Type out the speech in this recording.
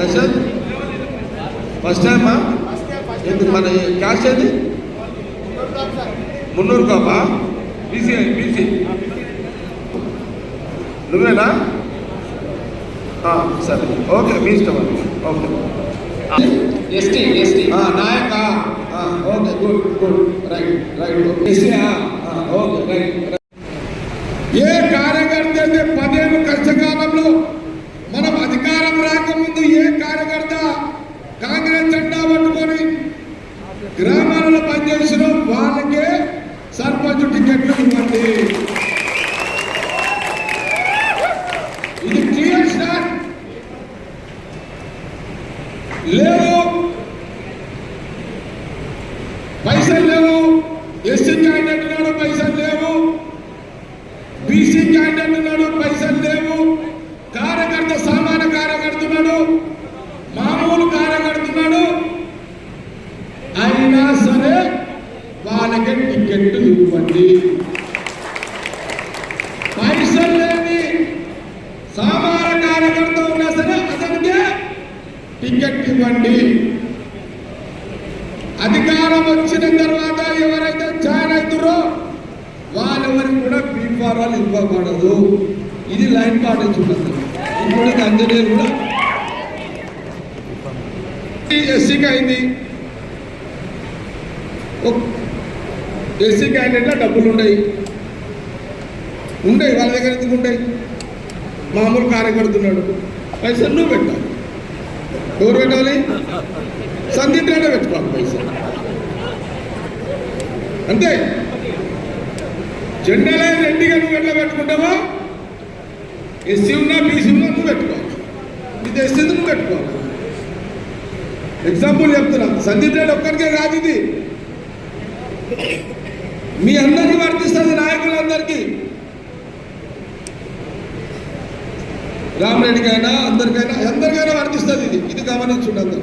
యశోద్ first టైమా? మన cash ఏది? 300 కాపా? బీసీ నువ్వేనా? సరే ఓకే, మీ ఇష్టం అండి. Okay ST Nayaka okay, good right ST okay right. ఏ కార్యకర్త అయితే 10 ఏళ్ళు కష్టకాలంలో మనం అధికారం రాకముందు ఏ కార్యకర్త కాంగ్రెస్ జెండా పట్టుకొని గ్రామాలలో పనిచేసిన వాళ్ళకే సర్పంచ్ టికెట్లు ఇవ్వండి. ఇది క్లియర్ స్టార్ట్. లేదు పైసలు లేవు, ఎస్సీ క్యాండిడేట్ ఉన్నాడు పైసలు లేవు, బీసీ క్యాండిడేట్ ఉన్నాడు పైసలు లేవు, కార్యకర్త సామాన్య కార్యకర్తున్నాడు, మామూలు కార్యకర్తున్నాడు, అయినా సరే వాళ్ళకి టికెట్లు ఇవ్వండి. పైసలు లేని సామాన్య కార్యకర్త ఉన్నా సరే అతనికే టికెట్ ఇవ్వండి. అధికారం వచ్చిన తర్వాత ఎవరైతే జాయిన్ అవుతారో వాళ్ళెవరికి కూడా బీఫారాలు ఇవ్వకూడదు. ఇది లైన్ పాటించుంటుంది. ఇప్పుడు అంజనేయులు కూడా ఎస్సీకి అయింది. ఎస్సీ క్యాండిడేట్లో డబ్బులు ఉండయి వాళ్ళ దగ్గర ఎందుకు ఉంటాయి? మామూలు కార్యకర్తున్నాడు పైసలు నువ్వు పెట్టాలి. ఎవరు పెట్టాలి? సందీప్ రెడ్డి పెట్టుకోవాలి పైసలు అంతే. జెండాలే రెడ్డిగా నువ్వు ఎట్లా పెట్టుకుంటావా? ఎస్సీ ఉన్నా బీసీ ఉన్నా నువ్వు పెట్టుకోవాలి. ఇది ఎస్సీ నువ్వు పెట్టుకోవాలి. ఎగ్జాంపుల్ చెప్తున్నా, సందీప్ రెడ్డి ఒక్కరికే కాదు, ఇది మీ అందరికీ వర్తిస్తుంది, నాయకులందరికీ, రామరెడ్డికైనా అందరికైనా వర్తిస్తుంది. ఇది గమనించుండదు.